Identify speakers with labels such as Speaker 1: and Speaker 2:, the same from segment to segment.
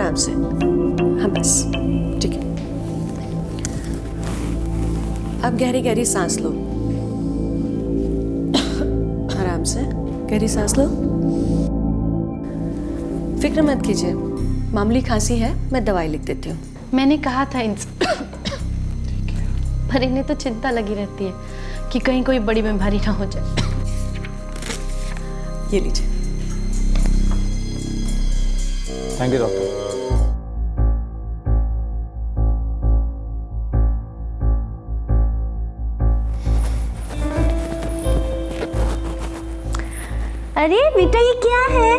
Speaker 1: आराम से। हाँ बस, ठीक है। अब गहरी गहरी सांस लो, आराम से गहरी सांस लो। फिक्र मत कीजिए, मामूली खांसी है, मैं दवाई लिख देती हूँ।
Speaker 2: मैंने कहा था इनसे पर इन्हें तो चिंता लगी रहती है कि कहीं कोई बड़ी बीमारी ना हो जाए।
Speaker 1: ये लीजिए।
Speaker 3: Thank you doctor.
Speaker 4: अरे बेटा ये क्या है?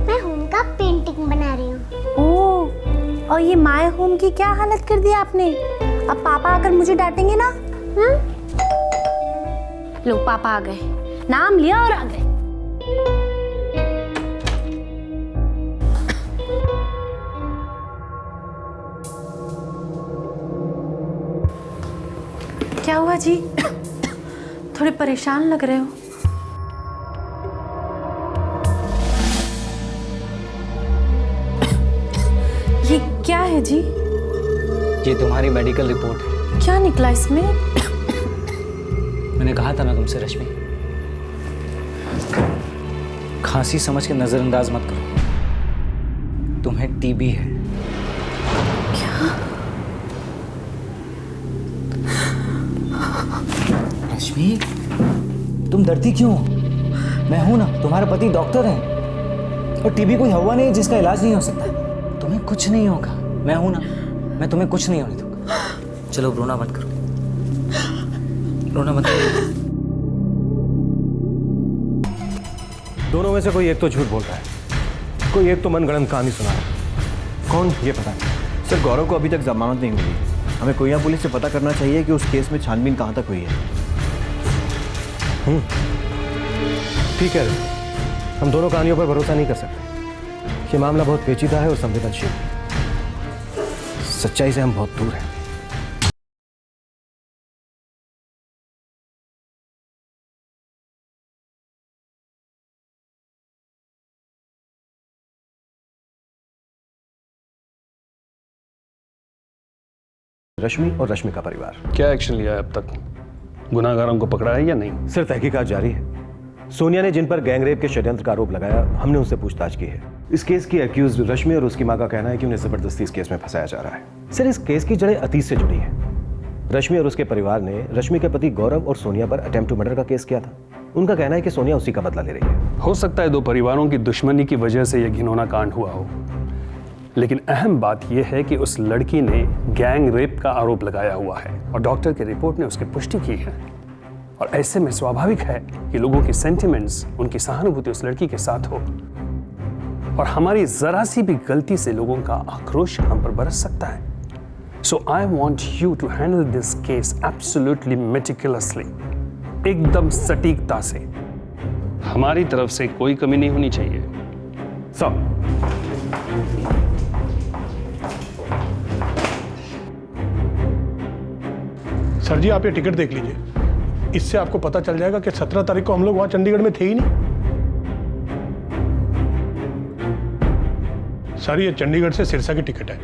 Speaker 4: मैं होम का पेंटिंग बना रही हूँ।
Speaker 5: ओह, और ये माय होम की क्या हालत कर दी आपने? अब पापा आकर मुझे डांटेंगे ना? लो पापा आ गए, नाम लिया और आ गए। क्या हुआ जी? थोड़े परेशान लग रहे हो। ये क्या है जी?
Speaker 3: ये तुम्हारी मेडिकल रिपोर्ट है।
Speaker 5: क्या निकला इसमें?
Speaker 3: मैंने कहा था ना तुमसे रश्मि, खांसी समझ के नजरअंदाज मत करो, तुम्हें टीबी है।
Speaker 5: क्या?
Speaker 3: रश्मि, तुम डरती क्यों हो? मैं हूं ना, तुम्हारा पति डॉक्टर है, और टीबी कोई हवा नहीं जिसका इलाज नहीं हो सकता। तुम्हें कुछ नहीं होगा, मैं हूं ना, मैं तुम्हें कुछ नहीं होने दूंगा। चलो रोना मत करो, रोना मत करो।
Speaker 6: दोनों में से कोई एक तो झूठ बोल रहा है, कोई एक तो मनगढ़ंत कहानी सुना रहा है। कौन ये पता नहीं।
Speaker 7: सर गौरव को अभी तक जमानत नहीं मिली। हमें कोयना पुलिस से पता करना चाहिए कि उस केस में छानबीन कहाँ तक हुई है।
Speaker 6: ठीक है, हम दोनों कहानियों पर भरोसा नहीं कर सकते। ये मामला बहुत पेचीदा है और संवेदनशील। सच्चाई से हम बहुत दूर हैं। रश्मि और रश्मि का परिवार।
Speaker 8: क्या एक्शन लिया है अब तक? गुनाहगारों को पकड़ा है या नहीं?
Speaker 6: सिर्फ तहकीकात जारी है। सोनिया ने जिन पर गैंगरेप के षड्यंत्र का आरोप लगाया, हमने उनसे पूछताछ की है। इस केस की एक्यूज रश्मि और उसकी मां का कहना है कि उन्हें जबरदस्ती इस केस में फंसाया जा रहा है। सर, इस केस की जड़ें अतीत से जुड़ी हैं। रश्मि और उसके परिवार ने रश्मि के पति गौरव और सोनिया पर अटेम्प्ट टू मर्डर का केस किया था। उनका कहना है कि सोनिया उसी का बदला ले रही है।
Speaker 8: हो सकता है दो परिवारों की दुश्मनी की वजह से यह घिनौना कांड हुआ हो, लेकिन अहम बात यह है कि उस लड़की ने गैंग रेप का आरोप लगाया हुआ है और डॉक्टर की रिपोर्ट ने उसकी पुष्टि की है। और ऐसे में स्वाभाविक है कि लोगों की सेंटिमेंट्स, उनकी सहानुभूति उस लड़की के साथ हो, और हमारी जरा सी भी गलती से लोगों का आक्रोश हम पर बरस सकता है। So I want you to handle this case absolutely meticulously, एकदम सटीकता से। हमारी तरफ से कोई कमी नहीं होनी चाहिए।
Speaker 6: सर जी, आप ये टिकट देख लीजिए, इससे आपको पता चल जाएगा कि 17 तारीख को हम लोग वहां चंडीगढ़ में थे ही नहीं। सर, ये चंडीगढ़ से सिरसा की टिकट है।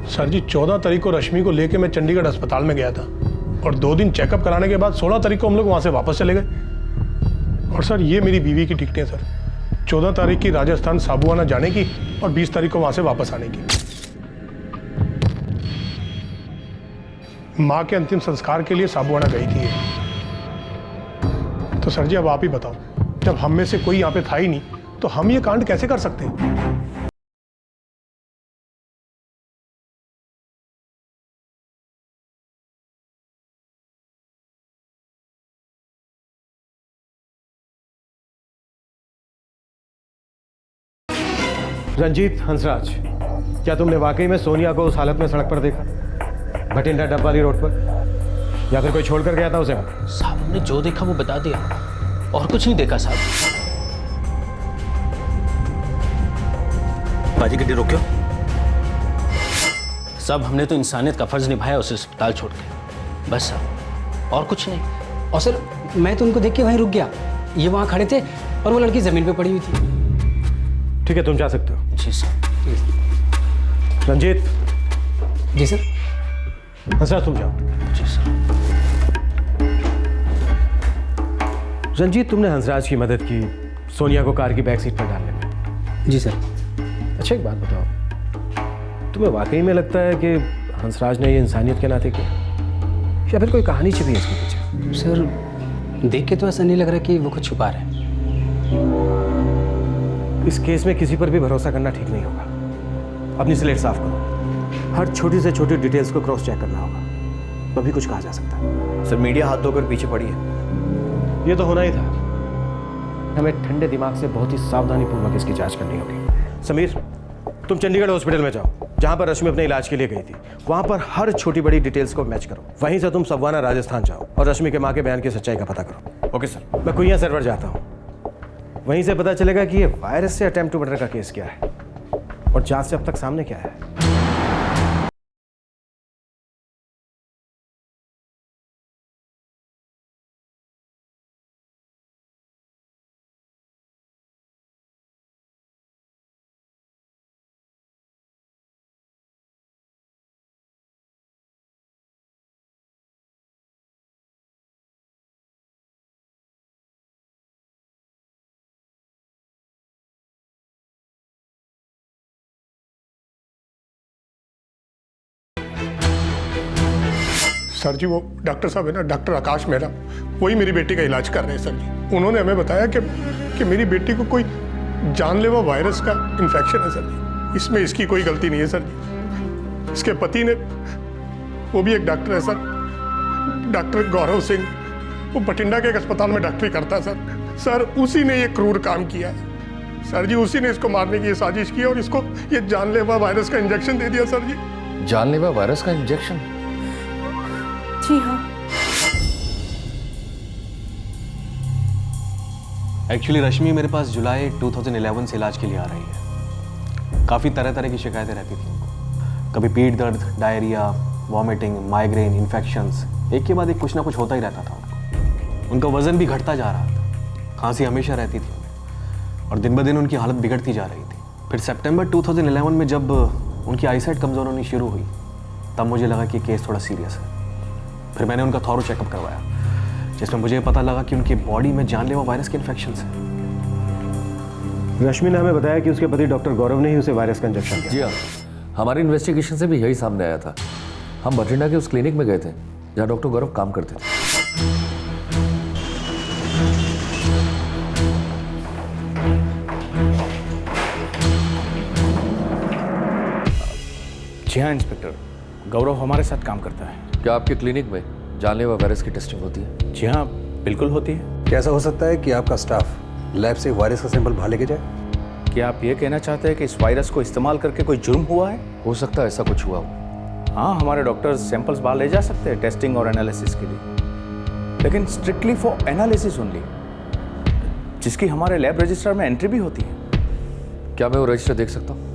Speaker 6: सर जी, 14 तारीख को रश्मि को लेके मैं चंडीगढ़ अस्पताल में गया था, और 2 दिन चेकअप कराने के बाद 16 तारीख को हम लोग वहां से वापस चले गए। और सर, ये मेरी बीवी की टिकटें सर, 14 तारीख की राजस्थान साबुआना जाने की और 20 तारीख को वहां से वापस आने की। माँ के अंतिम संस्कार के लिए साबुआना गई थी ये। तो सर जी, अब आप ही बताओ, जब हम में से कोई यहाँ पे था ही नहीं, तो हम ये कांड कैसे कर सकते हैं? रंजीत, हंसराज, क्या तुमने वाकई में सोनिया को उस हालत में सड़क पर देखा, भटिंडा डब वाली रोड पर, या फिर कोई छोड़ कर गया था उसे?
Speaker 9: साहब, हमने जो देखा वो बता दिया, और कुछ नहीं देखा साहब।
Speaker 10: बाजी गड्डी रोक्यो।
Speaker 9: साहब, हमने तो इंसानियत का फर्ज निभाया उसे अस्पताल छोड़ के, बस साहब, और कुछ नहीं।
Speaker 11: और सर, मैं तो उनको देख के वहीं रुक गया। ये वहां खड़े थे,
Speaker 9: और वो लड़की जमीन पे पड़ी हुई थी।
Speaker 6: ठीक है, तुम जा सकते हो।
Speaker 9: जी सर।
Speaker 6: रंजीत।
Speaker 9: जी सर।
Speaker 6: हंसराज तुम जाओ।
Speaker 9: जी सर।
Speaker 6: रंजीत, तुमने हंसराज की मदद की सोनिया को कार की बैक सीट पर डालने में।
Speaker 9: जी सर।
Speaker 6: अच्छा, एक बात बताओ, तुम्हें वाकई में लगता है कि हंसराज ने ये इंसानियत के नाते किया, या फिर कोई कहानी छिपी है इसके पीछे?
Speaker 9: सर, देख के तो ऐसा नहीं लग रहा कि वो कुछ छुपा रहे हैं।
Speaker 6: इस केस में किसी पर भी भरोसा करना ठीक नहीं होगा। अपनी स्लेट साफ करो, हर छोटी से छोटी डिटेल्स को क्रॉस चेक करना होगा, तभी कुछ कहा जा सकता है।
Speaker 7: सर, मीडिया हाथ धोकर पीछे पड़ी है।
Speaker 6: ये तो होना ही था। हमें ठंडे दिमाग से बहुत ही सावधानीपूर्वक इसकी जांच करनी होगी। समीर, तुम चंडीगढ़ हॉस्पिटल में जाओ, जहां पर रश्मि अपने इलाज के लिए गई थी। वहां पर हर छोटी बड़ी डिटेल्स को मैच करो। वहीं से तुम सवाना राजस्थान जाओ और रश्मि के मां के बयान की सच्चाई का पता करो।
Speaker 7: Okay sir.
Speaker 6: मैं कुइया सर्वर जाता हूं, वहीं से पता चलेगा कि ये वायरस से अटेम्प्ट टू मर्डर का केस क्या है और जांच से अब तक सामने क्या है।
Speaker 10: सर जी, वो डॉक्टर साहब है ना, डॉक्टर आकाश मेहरा, वही मेरी बेटी का इलाज कर रहे हैं सर जी। उन्होंने हमें बताया कि मेरी बेटी को कोई जानलेवा वायरस का इन्फेक्शन है सर जी। इसमें इसकी कोई गलती नहीं है सर जी। इसके पति ने, वो भी एक डॉक्टर है सर, डॉक्टर गौरव सिंह, वो बठिंडा के एक अस्पताल में डॉक्टरी करता है सर। सर, उसी ने ये क्रूर काम किया है सर जी। उसी ने इसको मारने की साजिश की और इसको ये जानलेवा वायरस का इंजेक्शन दे दिया सर जी।
Speaker 11: जानलेवा वायरस का इंजेक्शन?
Speaker 1: जी हाँ।
Speaker 7: एक्चुअली रश्मि मेरे पास जुलाई 2011 से इलाज के लिए आ रही है। काफ़ी तरह तरह की शिकायतें रहती थी उनको। कभी पेट दर्द, डायरिया, वॉमिटिंग, माइग्रेन, इन्फेक्शंस, एक के बाद एक कुछ ना कुछ होता ही रहता था उनको। उनका वजन भी घटता जा रहा था, खांसी हमेशा रहती थी उन्हें, और दिन ब दिन उनकी हालत बिगड़ती जा रही थी। फिर सितंबर 2011 में जब उनकी आईसाइट कमज़ोर होनी शुरू हुई, तब मुझे लगा कि केस थोड़ा सीरियस है। फिर मैंने उनका थॉरो चेकअप करवाया, जिसमें मुझे पता लगा कि उनकी बॉडी में जानलेवा वायरस के इन्फेक्शंस हैं।
Speaker 6: रश्मि ने हमें बताया कि उसके पति डॉक्टर गौरव ने ही उसे वायरस का इंजेक्शन दिया।
Speaker 11: जी हाँ, हमारी इन्वेस्टिगेशन से भी यही सामने आया था। हम बठिंडा के उस क्लिनिक में गए थे जहाँ डॉक्टर गौरव काम करते थे।
Speaker 12: जी हाँ इंस्पेक्टर, गौरव हमारे साथ काम करता है।
Speaker 11: क्या आपके क्लिनिक में जानलेवा वायरस की टेस्टिंग होती है?
Speaker 12: जी हाँ, बिल्कुल होती है।
Speaker 13: कैसा हो सकता है कि आपका स्टाफ लैब से वायरस का सैंपल बाहर लेके जाए?
Speaker 12: क्या आप ये कहना चाहते हैं कि इस वायरस को इस्तेमाल करके कोई जुर्म हुआ है?
Speaker 11: हो सकता है ऐसा कुछ हुआ हो।
Speaker 12: हाँ, हमारे डॉक्टर्स सैंपल्स बाहर ले जा सकते हैं टेस्टिंग और एनालिसिस के लिए, लेकिन स्ट्रिक्टली फॉर एनालिसिस ओनली, जिसकी हमारे लैब रजिस्टर में एंट्री भी होती है।
Speaker 11: क्या मैं वो रजिस्टर देख सकता हूँ?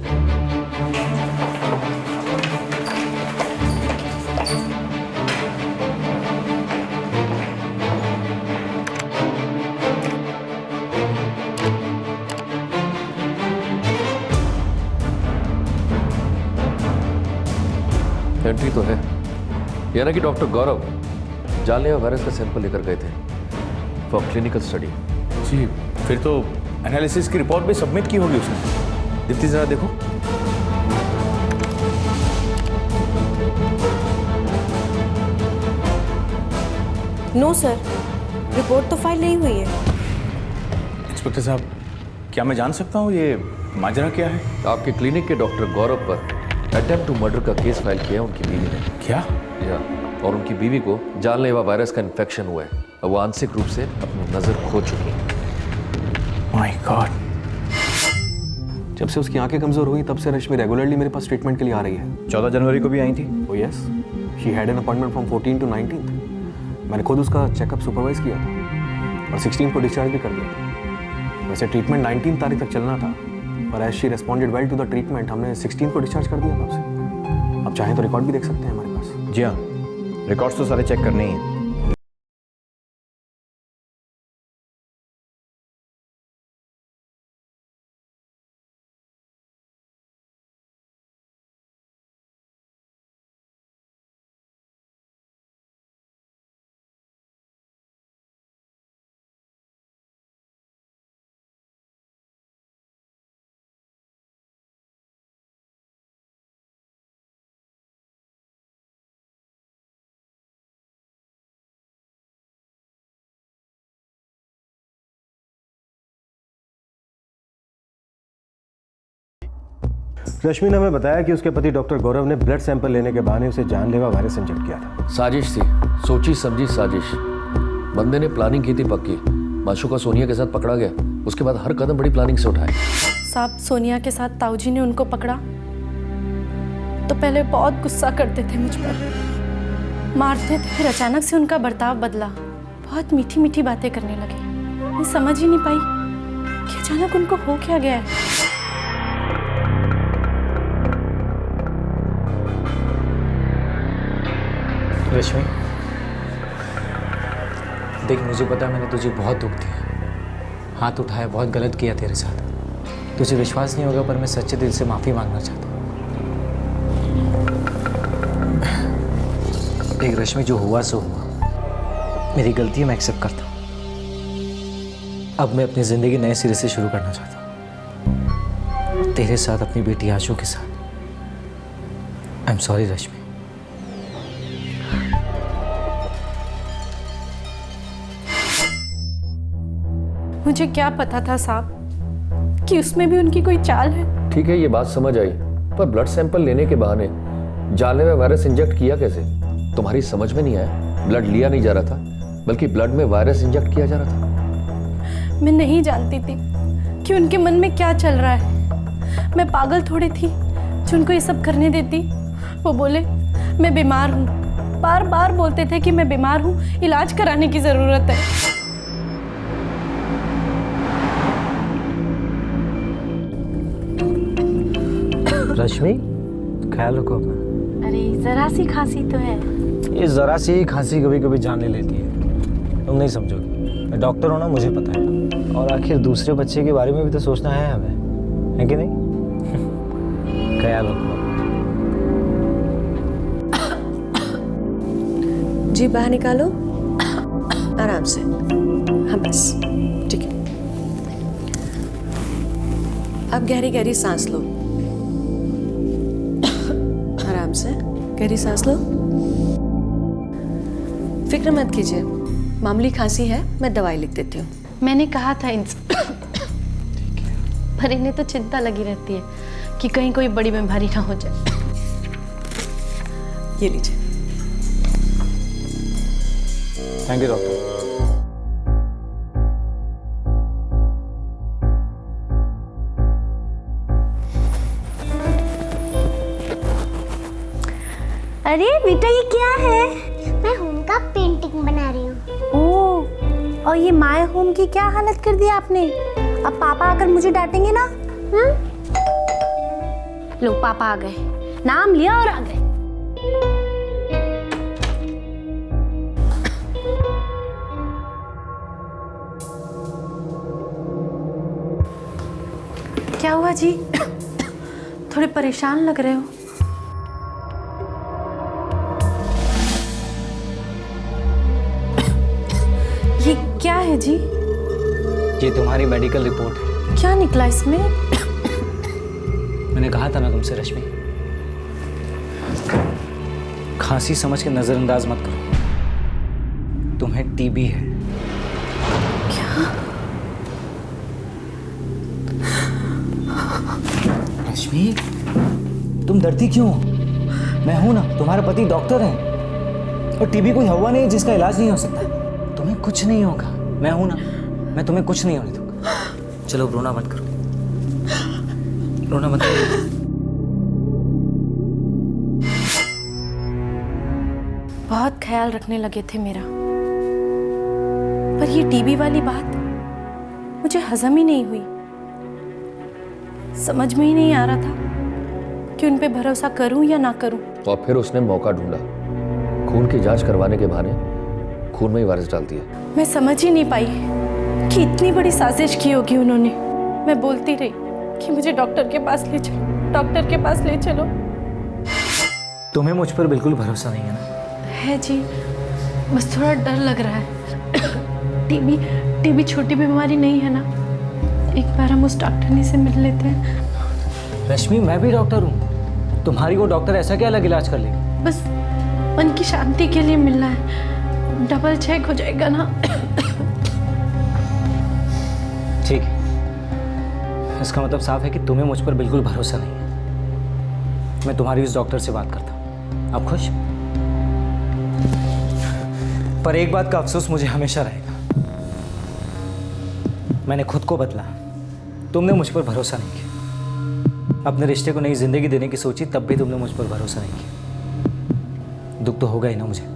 Speaker 11: एंट्री तो है, यानी कि डॉक्टर गौरव जानलेवा वायरस का सैंपल लेकर गए थे फॉर क्लिनिकल स्टडी।
Speaker 12: जी, फिर तो एनालिसिस की रिपोर्ट भी सबमिट की होगी उसने। दीप्ति जरा देखो।
Speaker 1: नो सर, रिपोर्ट तो फाइल नहीं हुई है।
Speaker 12: इंस्पेक्टर साहब, क्या मैं जान सकता हूँ ये माजरा क्या है?
Speaker 11: आपके क्लिनिक के डॉक्टर गौरव पर अटेम्प्ट टू मर्डर का केस फाइल किया उनकी बीवी ने।
Speaker 12: क्या?
Speaker 11: या, और उनकी बीवी को जानलेवा वायरस का इन्फेक्शन हुआ है और वो आंशिक रूप से अपनी नजर खो चुकी है।
Speaker 12: My God.
Speaker 7: जब से उसकी आंखें कमजोर हुई तब से रश्मि रेगुलरली मेरे पास ट्रीटमेंट के लिए आ रही है।
Speaker 12: 14 जनवरी को भी आई थी?
Speaker 7: ओ yes, she had an appointment from 14 to 19th। मैंने खुद उसका चेकअप सुपरवाइज किया था और 16 को डिस्चार्ज भी कर दिया था। वैसे ट्रीटमेंट 19 तारीख तक चलना था, पर as she responded well to the treatment, हमने 16 को डिस्चार्ज कर दिया था उसे। अब चाहें तो रिकॉर्ड भी देख सकते हैं हमारे पास। जी हाँ, रिकॉर्ड्स तो सारे चेक करने ही हैं।
Speaker 6: रश्मि ने हमें बताया कि उसके पति डॉक्टर गौरव ने ब्लड सैंपल लेने के बहाने उसे जानलेवा वायरस इंजेक्ट किया था।
Speaker 11: साजिश थी, सोची समझी साजिश। बंदे ने प्लानिंग की थी पक्की। माशूका सोनिया के साथ पकड़ा गया, उसके बाद हर कदम बड़ी प्लानिंग से उठाए।
Speaker 2: साहब, सोनिया के साथ ताऊजी ने उनको पकड़ा तो पहले बहुत गुस्सा करते थे मुझ पर, मारते थे, फिर अचानक से उनका बर्ताव बदला, बहुत मीठी मीठी बातें करने लगे। मैं समझ ही नहीं पाई कि अचानक उनको हो क्या गया है।
Speaker 3: रश्मि, देख मुझे पता है मैंने तुझे बहुत दुख दिया, हाथ उठाया, बहुत गलत किया तेरे साथ। तुझे विश्वास नहीं होगा पर मैं सच्चे दिल से माफ़ी मांगना चाहता हूँ। देख रश्मि, जो हुआ सो हुआ, मेरी गलती है, मैं एक्सेप्ट करता हूँ। अब मैं अपनी ज़िंदगी नए सिरे से शुरू करना चाहता हूँ, तेरे साथ, अपनी बेटी आशू के साथ। आई एम सॉरी रश्मि।
Speaker 2: मुझे क्या पता था साहब कि उसमें भी उनकी कोई चाल है।
Speaker 11: ठीक है, ये बात समझ आई, पर ब्लड सैंपल लेने के बहाने जानलेवा वायरस इंजेक्ट किया कैसे? तुम्हारी समझ में नहीं आया। ब्लड लिया नहीं जा रहा था, बल्कि ब्लड में वायरस इंजेक्ट किया जा रहा था।
Speaker 2: मैं नहीं जानती थी कि उनके मन में क्या चल रहा है। मैं पागल थोड़ी थी जो उनको ये सब करने देती। वो बोले मैं बीमार हूँ, बार बार बोलते थे कि मैं बीमार हूँ, इलाज कराने की ज़रूरत है।
Speaker 3: रश्मि, ख्याल रखो अपना।
Speaker 5: अरे जरा सी खांसी तो है।
Speaker 3: ये जरा सी खांसी कभी कभी जान ले लेती है, तुम नहीं समझोगे। मैं डॉक्टर हूँ ना, मुझे पता है। और आखिर दूसरे बच्चे के बारे में भी तो सोचना है हमें, है कि नहीं? ख्याल रखो।
Speaker 1: जी बाहर निकालो, आराम से। हाँ बस, ठीक है। अब गहरी गहरी सांस लो, आराम से गहरी सांस लो। फिक्र मत कीजिए, मामूली खांसी है, मैं दवाई लिख देती हूँ।
Speaker 2: मैंने कहा था इनसे, पर इन्हें तो चिंता लगी रहती है कि कहीं कोई बड़ी बीमारी ना हो जाए।
Speaker 1: ये लीजिए।
Speaker 3: Thank you doctor.
Speaker 4: अरे बेटा, ये क्या है? मैं होम का पेंटिंग बना रही हूँ।
Speaker 5: ओह, और ये माय होम की क्या हालत कर दी आपने? अब पापा आकर मुझे डांटेंगे ना? लो, पापा आ गए, नाम लिया और आ गए।
Speaker 2: क्या हुआ जी? थोड़े परेशान लग रहे हो। ये क्या है जी?
Speaker 3: ये तुम्हारी मेडिकल रिपोर्ट है।
Speaker 2: क्या निकला इसमें?
Speaker 3: मैंने कहा था ना तुमसे रश्मि, खांसी समझ के नजरअंदाज मत करो, तुम्हें टीबी है।
Speaker 2: क्या?
Speaker 3: रश्मि, तुम डरती क्यों हो? मैं हूं ना, तुम्हारे पति डॉक्टर हैं, और टीबी कोई हवा नहीं है जिसका इलाज नहीं हो सकता। तुम्हें कुछ नहीं होगा, मैं हूं ना, मैं तुम्हें कुछ नहीं होने दूंगा। चलो रोना मत करो, रोना मत करो।
Speaker 2: बहुत ख्याल रखने लगे थे मेरा, पर ये टीबी वाली बात मुझे हजम ही नहीं हुई। समझ में ही नहीं आ रहा था कि उन पे भरोसा करूं या ना करूं।
Speaker 11: और फिर उसने मौका ढूंढा, खून की जांच करवाने के बहाने खून में ही वायरस डाल दिया।
Speaker 2: मैं समझ ही नहीं पाई कि इतनी बड़ी साजिश की होगी उन्होंने। मैं बोलती रही कि मुझे डॉक्टर के पास ले चलो, डॉक्टर के पास ले चलो।
Speaker 3: तुम्हें मुझ पर बिल्कुल भरोसा नहीं है ना?
Speaker 2: है जी, बस थोड़ा डर लग रहा है। टीबी छोटी बीमारी नहीं है ना, एक बार हम उस डॉक्टरनी से मिल लेते हैं।
Speaker 3: रश्मि, मैं भी डॉक्टर हूँ, तुम्हारी वो डॉक्टर ऐसा क्या अलग इलाज कर लेगी?
Speaker 2: बस मन की शांति के लिए मिलना है, डबल चेक हो जाएगा ना।
Speaker 3: ठीक है, इसका मतलब साफ है कि तुम्हें मुझ पर बिल्कुल भरोसा नहीं है। मैं तुम्हारी उस डॉक्टर से बात करता हूँ। आप खुश? पर एक बात का अफसोस मुझे हमेशा रहेगा, मैंने खुद को बदला, तुमने मुझ पर भरोसा नहीं किया। अपने रिश्ते को नई जिंदगी देने की सोची, तब भी तुमने मुझ पर भरोसा नहीं किया। दुख तो होगा ही ना मुझे।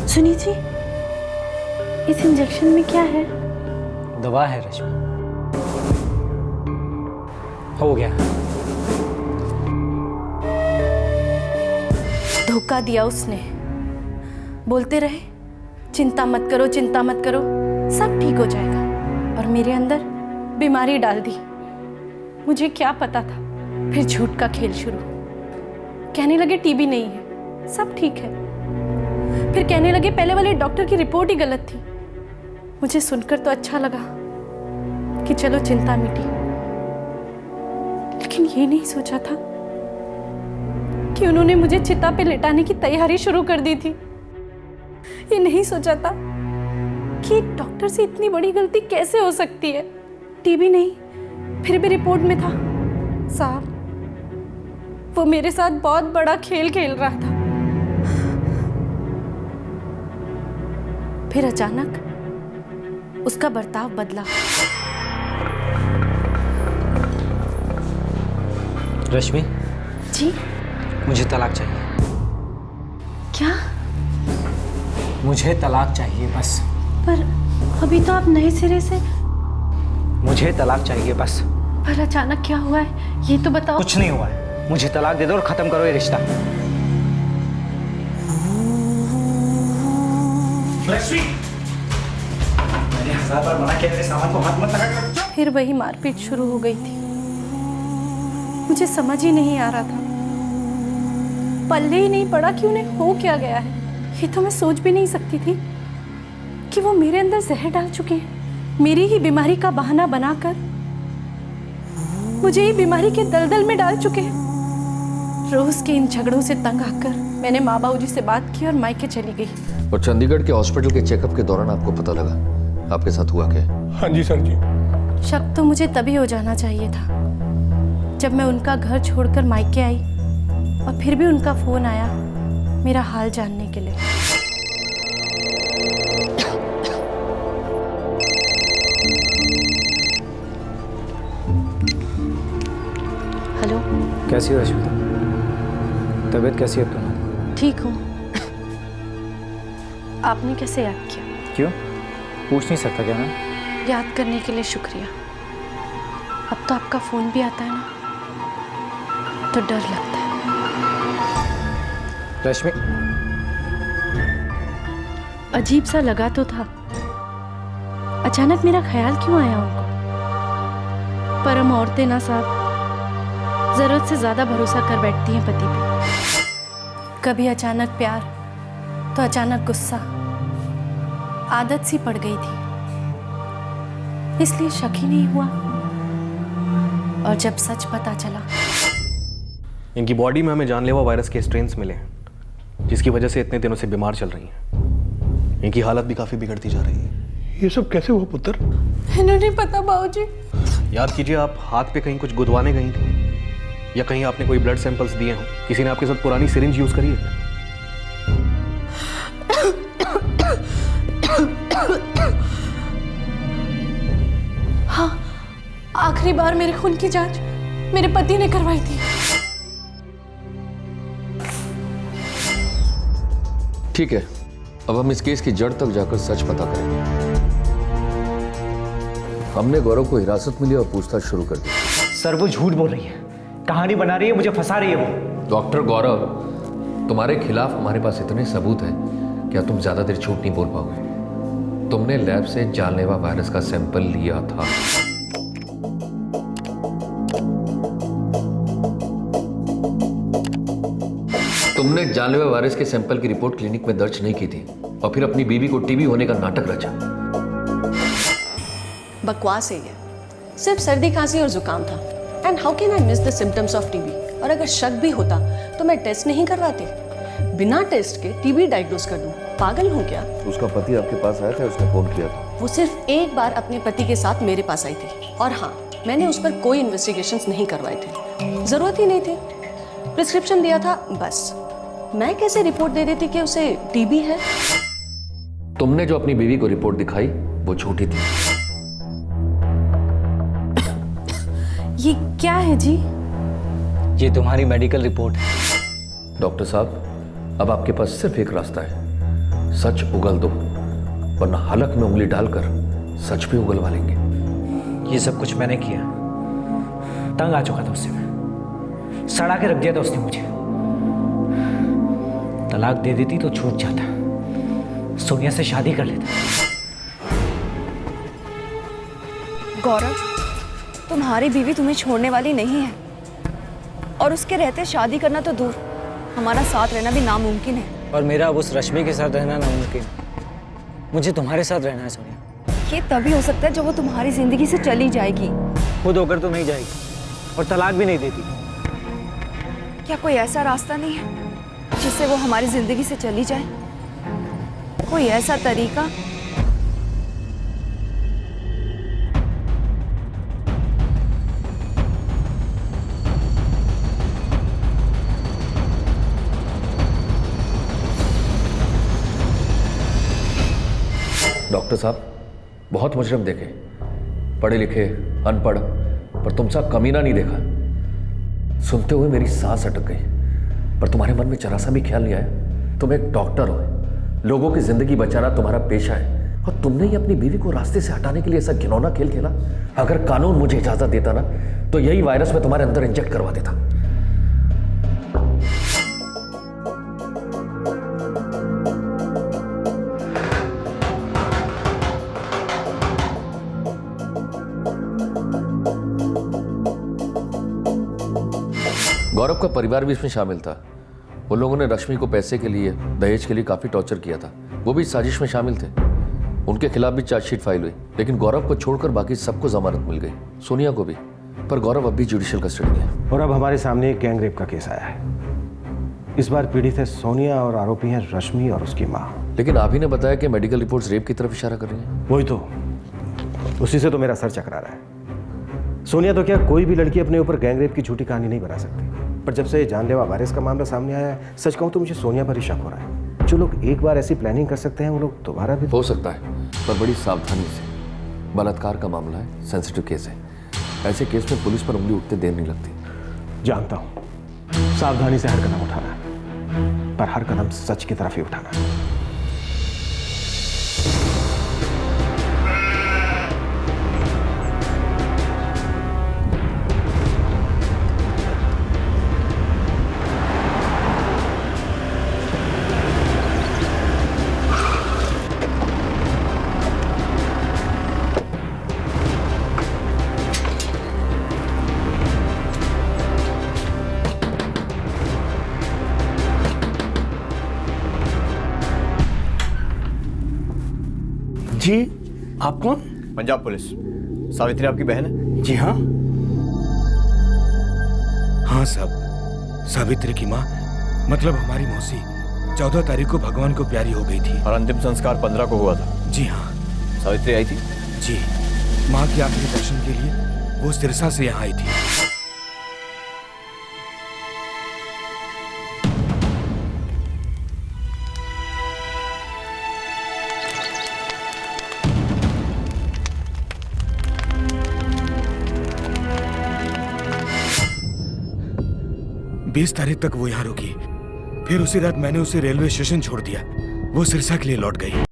Speaker 2: सुनी जी, इस इंजेक्शन में क्या है?
Speaker 3: दवा है रश्मि। हो गया।
Speaker 2: धोखा दिया उसने। बोलते रहे चिंता मत करो, चिंता मत करो, सब ठीक हो जाएगा, और मेरे अंदर बीमारी डाल दी। मुझे क्या पता था। फिर झूठ का खेल शुरू। कहने लगे टीबी नहीं है, सब ठीक है। फिर कहने लगे पहले वाले डॉक्टर की रिपोर्ट ही गलत थी। मुझे सुनकर तो अच्छा लगा कि चलो चिंता मिटी, लेकिन ये नहीं सोचा था कि उन्होंने मुझे चिता पे लिटाने की तैयारी शुरू कर दी थी। ये नहीं सोचा था कि एक डॉक्टर से इतनी बड़ी गलती कैसे हो सकती है। टीबी नहीं, फिर भी रिपोर्ट में था। साहब, वो मेरे साथ बहुत बड़ा खेल खेल रहा था। फिर अचानक उसका बर्ताव बदला।
Speaker 3: रश्मि
Speaker 2: जी,
Speaker 3: मुझे तलाक चाहिए।
Speaker 2: क्या?
Speaker 3: मुझे तलाक चाहिए बस।
Speaker 2: पर अभी तो आप नए सिरे से।
Speaker 3: मुझे तलाक चाहिए बस।
Speaker 2: पर अचानक क्या हुआ है, ये तो बताओ।
Speaker 3: कुछ नहीं हुआ है, मुझे तलाक दे दो और खत्म करो ये रिश्ता। रश्मि, मैंने 1000 बार मना किया, मेरे सामान को हाथ मत लगा।
Speaker 2: फिर वही मारपीट शुरू हो गई थी। मुझे समझ ही नहीं आ रहा था, पल्ले ही नहीं पड़ा कि उन्हें हो क्या गया है। ये तो मैं सोच भी नहीं सकती थी कि वो मेरे अंदर जहर डाल चुके हैं। मेरी ही बीमारी का बहाना बनाकर मुझे ही बीमारी के दलदल में डाल चुके हैं। रोज के इन झगड़ों से तंग आकर मैंने माँ बाबू जी से बात की और मायके चली गई।
Speaker 11: और चंडीगढ़ के हॉस्पिटल के चेकअप के दौरान आपको पता लगा आपके साथ हुआ क्या?
Speaker 10: हाँ जी सर जी।
Speaker 2: शक तो मुझे तभी हो जाना चाहिए था जब मैं उनका घर छोड़कर मायके आई, और फिर भी उनका फोन आया मेरा हाल जानने के लिए। हेलो,
Speaker 3: कैसी हो रश्मि? तबीयत कैसी है तुम्हारी?
Speaker 2: ठीक हूँ। आपने कैसे याद किया?
Speaker 3: क्यों, पूछ नहीं सकता क्या मैं?
Speaker 2: याद करने के लिए शुक्रिया। अब तो आपका फोन भी आता है ना, तो डर लगता है।
Speaker 3: रश्मि,
Speaker 2: अजीब सा लगा तो था, अचानक मेरा ख्याल क्यों आया उनको। पर हम औरतें ना साहब, जरूरत से ज्यादा भरोसा कर बैठती हैं पति पे। कभी अचानक प्यार, तो अचानक गुस्सा। आदत सी पड़ गई थी, इसलिए शक ही नहीं हुआ। और जब सच पता चला,
Speaker 7: इनकी बॉडी में हमें जानलेवा वायरस के स्ट्रेन्स मिले हैं, जिसकी वजह से इतने दिनों से बीमार चल रही हैं। इनकी हालत भी काफी बिगड़ती जा रही है।
Speaker 10: ये सब कैसे हुआ पुत्र?
Speaker 2: इन्हें नहीं पता बाबूजी।
Speaker 7: याद कीजिए, आप हाथ पे कहीं कुछ गुदवाने गई थी, या कहीं आपने कोई ब्लड सैंपल्स दिए हों। किसी ने आपके साथ पुरानी सिरिंज यूज करी है?
Speaker 2: हाँ, आखिरी बार मेरे खून की जांच मेरे पति ने करवाई थी।
Speaker 11: ठीक है, अब हम इस केस की जड़ तक जाकर सच पता करेंगे। हमने गौरव को हिरासत में लिया और पूछताछ शुरू कर दी।
Speaker 3: सर वो झूठ बोल रही है, कहानी बना रही है, मुझे फंसा रही है वो।
Speaker 11: डॉक्टर गौरव, तुम्हारे खिलाफ हमारे पास इतने सबूत हैं, क्या तुम ज्यादा देर झूठ नहीं बोल पाओगे? तुमने लैब से जानलेवा वायरस का सैंपल लिया था। तुमने जानलेवा वायरस के सैंपल की रिपोर्ट क्लिनिक में दर्ज नहीं की थी और फिर अपनी बीवी को टीबी होने का नाटक रचा।
Speaker 1: बकवास है ये, सिर्फ सर्दी खांसी और जुकाम था। And how can I miss the symptoms of TB? और अगर शक भी होता तो मैं टेस्ट नहीं करवाती, बिना टेस्ट के टीबी डायग्नोस कर दूं। पागल हूं क्या?
Speaker 11: उसका पति आपके पास आया था, उसने फोन किया था।
Speaker 1: वो सिर्फ एक बार अपने पति के साथ मेरे पास आई थी, और हाँ, मैंने उस पर कोई इन्वेस्टिगेशंस नहीं करवाए थे, जरूरत ही नहीं थी। प्रिस्क्रिप्शन दिया था बस। मैं कैसे रिपोर्ट दे देती कि उसे टीबी है?
Speaker 11: तुमने जो अपनी बीवी को रिपोर्ट दिखाई वो झूठी थी।
Speaker 2: ये क्या है जी?
Speaker 3: ये तुम्हारी मेडिकल रिपोर्ट है।
Speaker 11: डॉक्टर साहब, अब आपके पास सिर्फ एक रास्ता है, सच उगल दो, वरना हलक में उंगली डालकर सच भी उगलवा लेंगे।
Speaker 3: ये सब कुछ मैंने किया, तंग आ चुका था उससे मैं, सड़ा के रख दिया था उसने मुझे। तलाक दे देती तो छूट जाता, सोनिया से शादी कर लेता।
Speaker 14: गौरव, तुम्हारी बीवी तुम्हें छोड़ने वाली नहीं है, और उसके रहते शादी करना तो दूर, हमारा साथ रहना भी नामुमकिन है।
Speaker 3: और मेरा अब उस रश्मि के साथ रहना नामुमकिन। मुझे तुम्हारे साथ रहना है सोनिया।
Speaker 14: ये तभी हो सकता है जब वो तुम्हारी जिंदगी से चली जाएगी।
Speaker 3: खुद होकर तो नहीं जाएगी, और तलाक भी नहीं देती।
Speaker 14: क्या कोई ऐसा रास्ता नहीं है जिससे वो हमारी जिंदगी से चली जाए? कोई ऐसा तरीका?
Speaker 11: डॉक्टर साहब, बहुत मुजरिम देखे, पढ़े लिखे, अनपढ़, पर तुम सा कमीना नहीं देखा। सुनते हुए मेरी सांस अटक गई, पर तुम्हारे मन में जरा सा भी ख्याल नहीं आया। तुम एक डॉक्टर हो, लोगों की जिंदगी बचाना तुम्हारा पेशा है, और तुमने ही अपनी बीवी को रास्ते से हटाने के लिए ऐसा घिनौना खेल खेला। अगर कानून मुझे इजाजत देता ना, तो यही वायरस मैं तुम्हारे अंदर इंजेक्ट करवा देता। गौरव का परिवार भी इसमें शामिल था। उन लोगों ने रश्मि को पैसे के लिए, दहेज के लिए काफी टॉर्चर किया था। वो भी साजिश में शामिल थे। उनके खिलाफ भी चार्जशीट फाइल हुई, लेकिन गौरव को छोड़कर बाकी सबको जमानत मिल गई, सोनिया को भी। पर गौरव अब भी जुडिशियल कस्टडी में है।
Speaker 6: और अब हमारे सामने एक गैंग रेप का केस आया है। इस बार पीड़ित है सोनिया और आरोपी हैं रश्मि और उसकी माँ।
Speaker 11: लेकिन आप ही ने बताया कि मेडिकल रिपोर्ट्स रेप की तरफ इशारा कर रही हैं।
Speaker 6: वही तो, उसी से तो मेरा सर चकरा रहा है। सोनिया तो क्या कोई भी लड़की अपने ऊपर गैंग रेप की झूठी कहानी नहीं बना सकती, पर जब से जानलेवा वायरस का मामला सामने आया है, सच कहूं तो मुझे सोनिया पर ही शक हो रहा है। जो लोग एक बार ऐसी प्लानिंग कर सकते हैं, वो लोग दोबारा भी।
Speaker 11: हो सकता है, पर बड़ी सावधानी से। बलात्कार का मामला है, सेंसिटिव केस है। ऐसे केस में पुलिस पर उंगली उठते देर नहीं लगती।
Speaker 6: जानता हूं, सावधानी से हर कदम उठाना है, पर हर कदम सच की तरफ ही उठाना है।
Speaker 15: जी, आप कौन?
Speaker 12: पंजाब पुलिस। सावित्री आपकी बहन है?
Speaker 15: जी हाँ। हाँ साहब, सावित्री की माँ, मतलब हमारी मौसी 14 तारीख को भगवान को प्यारी हो गई थी।
Speaker 12: और अंतिम संस्कार 15 को हुआ था।
Speaker 15: जी हाँ।
Speaker 12: सावित्री आई थी?
Speaker 15: जी, माँ के आखिरी दर्शन के लिए वो सिरसा से यहाँ आई थी। बीस तारीख तक वो यहाँ रुकी, फिर उसी रात मैंने उसे रेलवे स्टेशन छोड़ दिया। वो सिरसा के लिए लौट गई।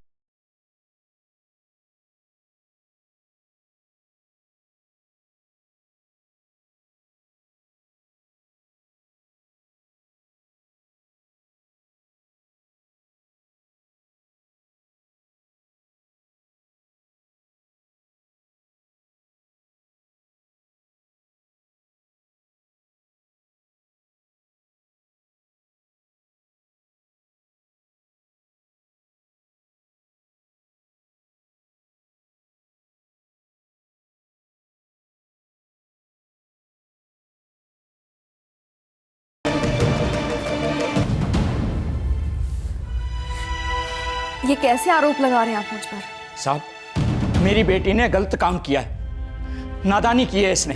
Speaker 14: ये कैसे आरोप लगा रहे हैं आप मुझ पर?
Speaker 16: साहब, मेरी बेटी ने गलत काम किया है, नादानी की है इसने।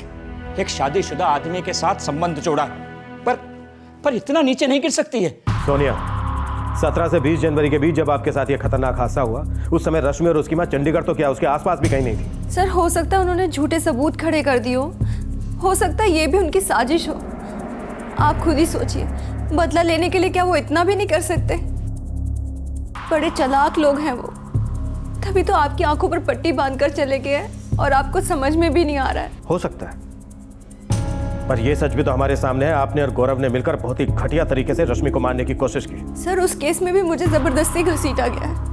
Speaker 16: एक शादीशुदा आदमी के साथ संबंध जोड़ा है, पर इतना नीचे नहीं गिर सकती है।
Speaker 6: सोनिया, 17 से 20 जनवरी के बीच जब आपके साथ ये खतरनाक हादसा हुआ, उस समय रश्मि और उसकी मां चंडीगढ़ तो क्या उसके आसपास भी कहीं नहीं थी।
Speaker 14: सर, हो सकता है उन्होंने झूठे सबूत खड़े कर दिए हो सकता है ये भी उनकी साजिश हो। आप खुद ही सोचिए, बदला लेने के लिए क्या वो इतना भी नहीं कर सकते? बड़े चालाक लोग हैं वो, तभी तो आपकी आंखों पर पट्टी बांधकर चले गए और आपको समझ में भी नहीं आ रहा है।
Speaker 6: हो सकता है, पर यह सच भी तो हमारे सामने है। आपने और गौरव ने मिलकर बहुत ही घटिया तरीके से रश्मि को मारने की कोशिश की।
Speaker 14: सर, उस केस में भी मुझे जबरदस्ती घसीटा गया है।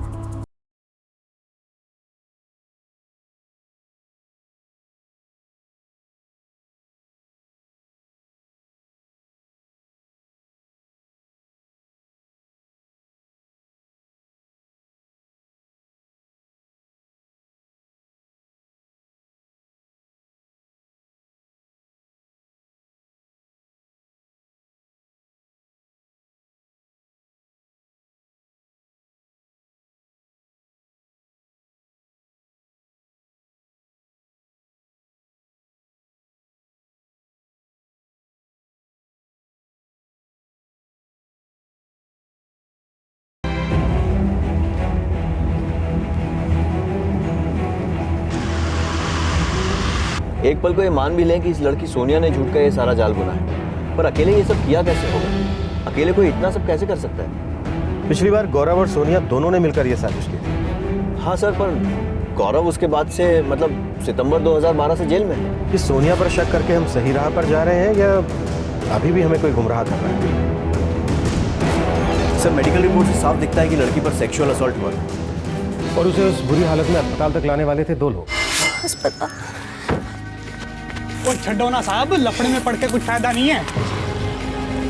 Speaker 11: एक पल को ये मान भी लें कि इस लड़की सोनिया ने झूठ का ये सारा जाल बुना है, पर अकेले ये सब किया कैसे होगा? अकेले कोई इतना सब कैसे कर सकता है?
Speaker 6: पिछली बार गौरव और सोनिया दोनों ने मिलकर यह साजिश की थी।
Speaker 11: हाँ सर, पर गौरव उसके बाद से मतलब सितंबर 2012 से जेल में है।
Speaker 6: कि सोनिया पर शक करके हम सही राह पर जा रहे हैं या अभी भी हमें कोई गुमराह कर रहा है?
Speaker 12: सर, मेडिकल रिपोर्ट से साफ दिखता है कि लड़की पर सेक्सुअल असॉल्ट हुआ
Speaker 6: और उसे उस बुरी हालत में अस्पताल तक लाने वाले थे 2 लोग।
Speaker 14: अस्पताल?
Speaker 17: और छड्डो ना साहब, लफड़े में पड़ के कुछ फायदा नहीं है।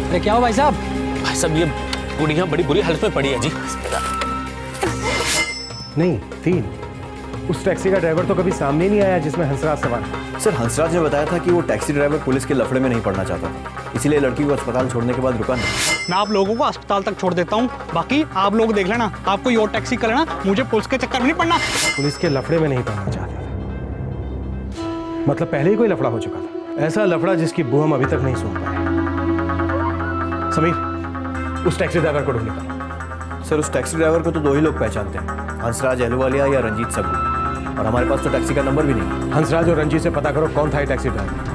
Speaker 9: अरे क्या हो भाई साहब? भाई साहब, ये बुढ़िया बड़ी बुरी हालत में पड़ी है जी।
Speaker 6: नहीं, 3। उस टैक्सी का ड्राइवर तो कभी सामने नहीं आया जिसमें हंसराज सवार था।
Speaker 12: सर, हंसराज ने बताया था कि वो टैक्सी ड्राइवर पुलिस के लफड़े में नहीं पड़ना चाहता था, इसीलिए लड़की को अस्पताल छोड़ने के बाद रुका नहीं।
Speaker 17: मैं आप लोगों को अस्पताल तक छोड़ देता हूँ, बाकी आप लोग देख लेना। आप कोई और टैक्सी कर लेना, मुझे पुलिस के चक्कर में नहीं पड़ना।
Speaker 6: पुलिस के लफड़े में नहीं पड़ना चाहते थे, मतलब पहले ही कोई लफड़ा हो चुका था। ऐसा लफड़ा जिसकी बू हम अभी तक नहीं सुन पाए। समीर, उस टैक्सी ड्राइवर को ढूंढ निकालो।
Speaker 12: सर, उस टैक्सी ड्राइवर को तो 2 ही लोग पहचानते हैं, हंसराज अहलूवालिया या रंजीत सब्बू, और हमारे पास तो टैक्सी का नंबर भी नहीं।
Speaker 6: हंसराज और रंजीत से पता करो कौन था ये taxi driver.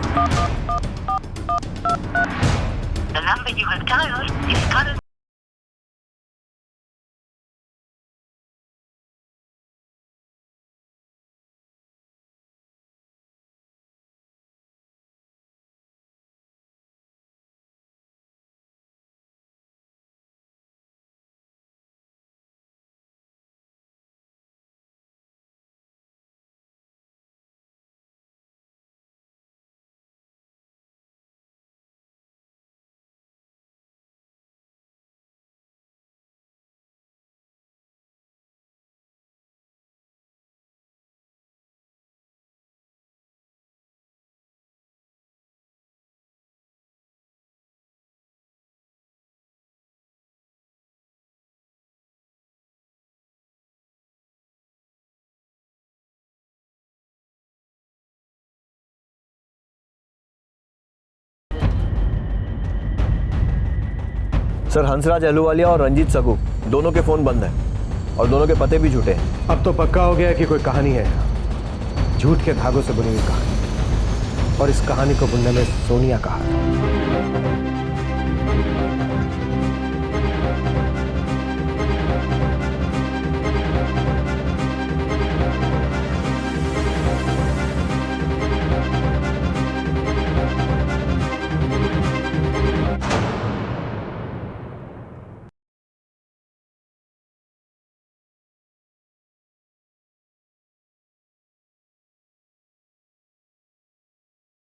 Speaker 11: Sir, Hansraj Ahluwalia और रंजीत सगू दोनों के फोन बंद हैं और दोनों के पते भी झूठे हैं।
Speaker 6: अब तो पक्का हो गया कि कोई कहानी है, झूठ के धागों से बुनी हुई कहानी, और इस कहानी को बुनने में सोनिया का हाथ है।